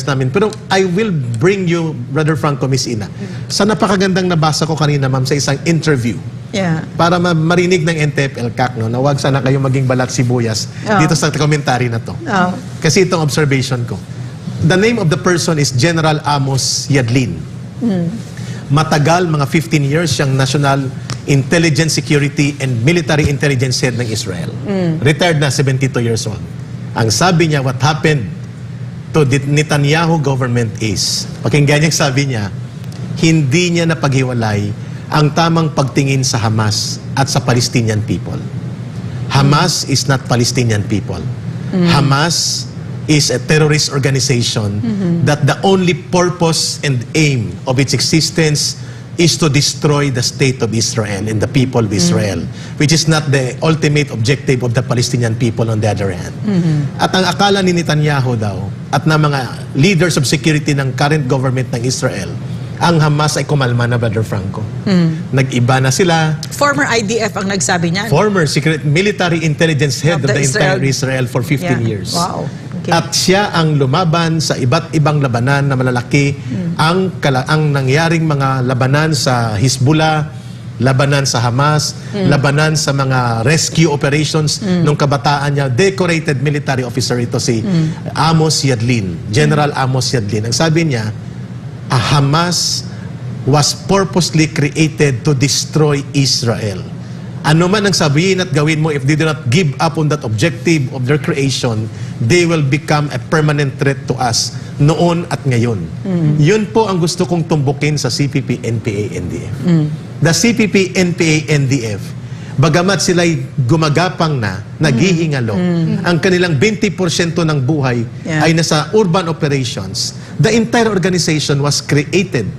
namin. Pero I will bring you, Brother Franco, Miss Ina, sa napakagandang nabasa ko kanina, ma'am, sa isang interview. Yeah. Para marinig ng NTF-ELCAC, no, na huwag sana kayong maging balat sibuyas dito sa komentary na to. Kasi itong observation ko. The name of the person is General Amos Yadlin. Matagal, mga 15 years, siyang National Intelligence Security and Military Intelligence Head ng Israel. Retired na, 72 years old. Ang sabi niya, what happened to the Netanyahu government is, pakinggan niya sabi niya, hindi niya napaghiwalay ang tamang pagtingin sa Hamas at sa Palestinian people. Hamas is not Palestinian people. Hamas is a terrorist organization that the only purpose and aim of its existence is to destroy the state of Israel and the people of Israel, which is not the ultimate objective of the Palestinian people on the other hand. At ang akala ni Netanyahu daw, at na mga leaders of security ng current government ng Israel, ang Hamas ay kumalma na, Brother Franco. Nag-iba na sila. Former IDF ang nagsabi niya. Former secret military intelligence head of the entire Israel for 15 years. Wow. Okay. At siya ang lumaban sa iba't ibang labanan na malalaki. Ang nangyaring mga labanan sa Hezbollah, labanan sa Hamas, labanan sa mga rescue operations nung kabataan niya. Decorated military officer ito si Amos Yadlin, General Amos Yadlin. Ang sabi niya, a Hamas was purposely created to destroy Israel. Ano man ang sabihin at gawin mo, if they do not give up on that objective of their creation, they will become a permanent threat to us noon at ngayon. Yun po ang gusto kong tumbukin sa CPP, NPA, NDF. The CPP, NPA, NDF, bagamat sila'y gumagapang na, naghihingalo, ang kanilang 20% ng buhay ay nasa urban operations. The entire organization was created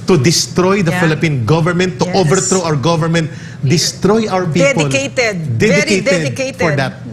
to destroy the Philippine government, to overthrow our government, destroy our people. Very dedicated for that.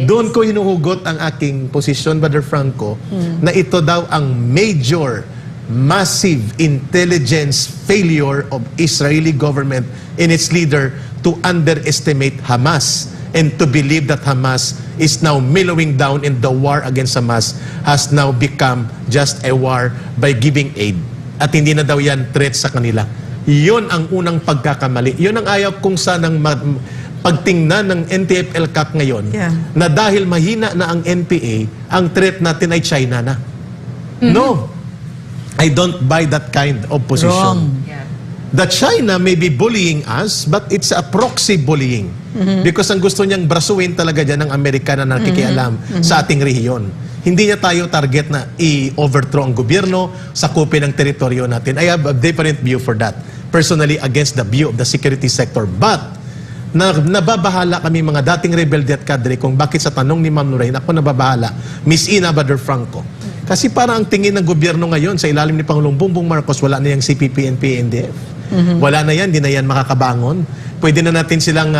Doon ko hinuhugot ang aking posisyon, Brother Franco, na ito daw ang major, massive intelligence failure of Israeli government and its leader to underestimate Hamas and to believe that Hamas is now mellowing down in the war against Hamas has now become just a war by giving aid. At hindi na daw yan threat sa kanila. Yun ang unang pagkakamali. Yun ang ayaw kung sanang pagtingnan ng NTF-ELCAC ngayon na dahil mahina na ang NPA, ang threat natin ay China na. No. I don't buy that kind of position. That China may be bullying us, but it's a proxy bullying. Because ang gusto niyang brasuin talaga dyan ng Amerika na nakikialam sa ating rehiyon. Hindi niya tayo target na i-overthrow ang gobyerno, sakupin ang teritoryo natin. I have a different view for that. Personally, against the view of the security sector. But, nababahala kami mga dating rebelde at kadre kung bakit sa tanong ni Ma'am Lorraine, ako nababahala, Miss Ina, Brother Franco. Kasi parang ang tingin ng gobyerno ngayon sa ilalim ni Pangulong Bongbong Marcos, wala na yung CPP, NPA, NDF. Wala na yan, di na yan makakabangon. Pwede na natin silang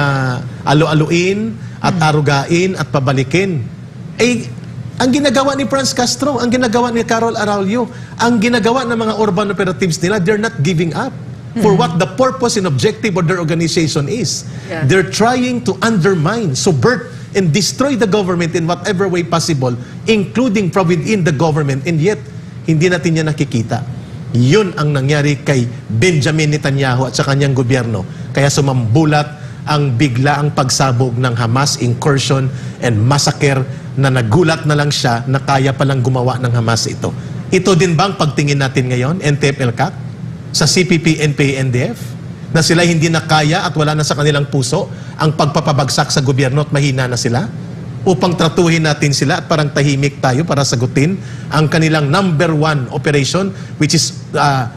alu-aluin at arugain at pabalikin. Ang ginagawa ni Franz Castro, ang ginagawa ni Carol Araulio, ang ginagawa ng mga urban operatives nila, they're not giving up for what the purpose and objective of their organization is. They're trying to undermine, subvert, and destroy the government in whatever way possible, including from within the government, and yet, hindi natin yan nakikita. Yun ang nangyari kay Benjamin Netanyahu at sa kanyang gobyerno. Kaya sumambulat ang biglaang pagsabog ng Hamas incursion and massacre na nagulat na lang siya na kaya palang gumawa ng Hamas ito. Ito din bang pagtingin natin ngayon, NTF-ELCAC, sa CPP, NPA, NDF, na sila hindi na kaya at wala na sa kanilang puso ang pagpapabagsak sa gobyerno at mahina na sila? Upang tratuhin natin sila at parang tahimik tayo para sagutin ang kanilang number one operation, which is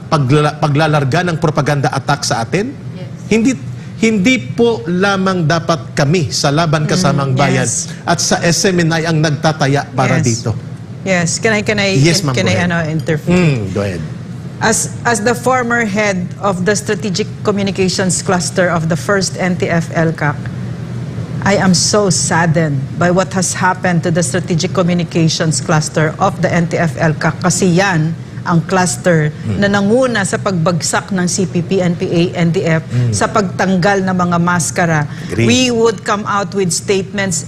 paglalarga ng propaganda attack sa atin? Hindi po lamang dapat kami sa Laban Kasamang Bayan at sa SMNI ang nagtataya para dito. Yes, can I intervene? Go ahead. As the former head of the Strategic Communications Cluster of the first NTF-ELCAC, I am so saddened by what has happened to the Strategic Communications Cluster of the NTF-ELCAC kasi yan ang cluster na nanguna sa pagbagsak ng CPP, NPA, NDF sa pagtanggal ng mga maskara. We would come out with statements,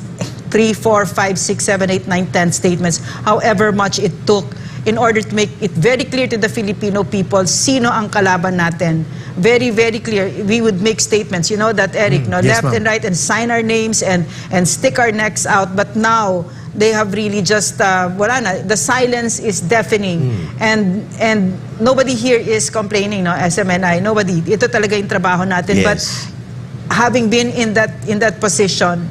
3, 4, 5, 6, 7, 8, 9, 10 statements, however much it took. in order to make it very clear to the Filipino people sino ang kalaban natin. Very, very clear. We would make statements, you know that, Eric, no? Yes, Left ma'am. and right, and sign our names and stick our necks out. But now, they have really just, wala na, the silence is deafening. And nobody here is complaining, no, SMNI, nobody. Ito talaga yung trabaho natin. Yes. But having been in that position,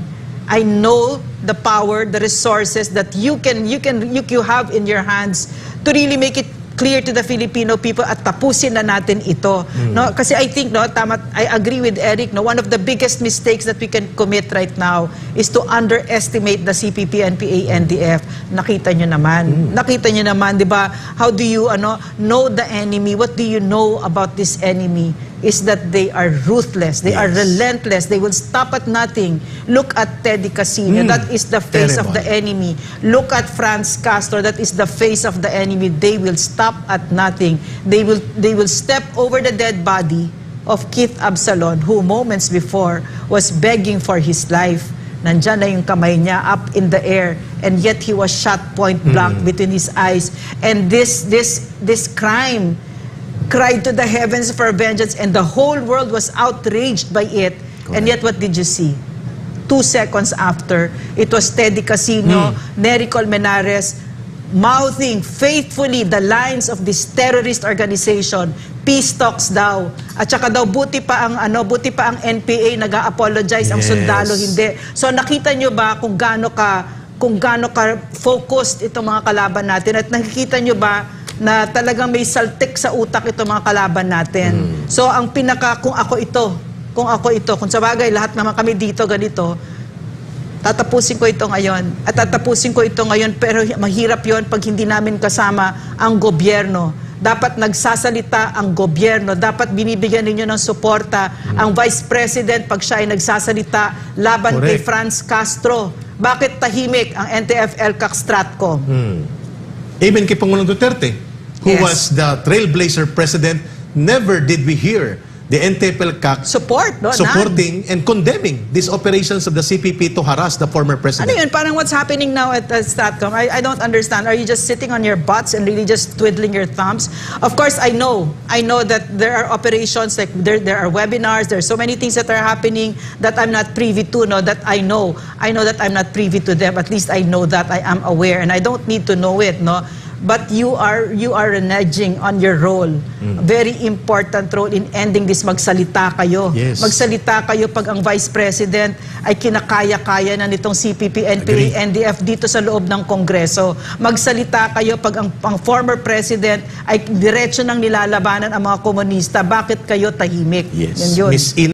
I know the power, the resources that you have in your hands to really make it clear to the Filipino people at tapusin na natin ito. No, kasi I think, no, tama, I agree with Eric, no, one of the biggest mistakes that we can commit right now is to underestimate the CPP, NPA, NDF. Nakita nyo naman. Nakita nyo naman, 'di ba? How do you know the enemy? What do you know about this enemy? Is that they are ruthless, they are Yes. relentless, they will stop at nothing. Look at Teddy Casino, that is the face of the enemy. Look at Franz Castro, that is the face of the enemy. They will stop at nothing. They will step over the dead body of Keith Absalon, who moments before was begging for his life. Nandyan na yung kamay niya up in the air, and yet he was shot point blank between his eyes. And this crime cried to the heavens for vengeance, and the whole world was outraged by it. And yet, what did you see? 2 seconds after, it was Teddy Casino, Nery Colmenares, mouthing faithfully the lines of this terrorist organization. Peace talks daw. At saka daw, buti pa ang NPA nag-a-apologize, ang Yes. sundalo hindi. So nakita nyo ba kung gaano ka focused itong mga kalaban natin, at nakikita nyo ba na talagang may saltik sa utak itong mga kalaban natin. So ang kung ako ito, kung sa bagay lahat naman kami dito ganito, tatapusin ko ito ngayon. At tatapusin ko ito ngayon, pero mahirap yon pag hindi namin kasama ang gobyerno. Dapat nagsasalita ang gobyerno. Dapat binibigyan ninyo ng suporta ang Vice President pag siya ay nagsasalita laban kay Correct. Franz Castro. Bakit tahimik ang NTF-ELCAC Stratcom? Even kay Pangulong Duterte, who Yes. was the trailblazer president, never did we hear the NTF-ELCAC Support, no? supporting and condemning these operations of the CPP to harass the former Ano president. yun? Parang what's happening now at Statcom? I don't understand. Are you just sitting on your butts and really just twiddling your thumbs? Of course, I know that there are operations, like there are webinars, there are so many things that are happening that I'm not privy to, no, that I know that I'm not privy to them. At least I know that I am aware, and I don't need to know it, no? But you are reneging on your role. Very important role in ending this. Magsalita kayo. Yes. Magsalita kayo pag ang Vice President ay kinakaya-kaya na nitong CPP, Agree. NPA, NDF dito sa loob ng Kongreso. Magsalita kayo pag ang former President ay diretso nang nilalabanan ang mga komunista. Bakit kayo tahimik? Yes. Yan yun. Miss In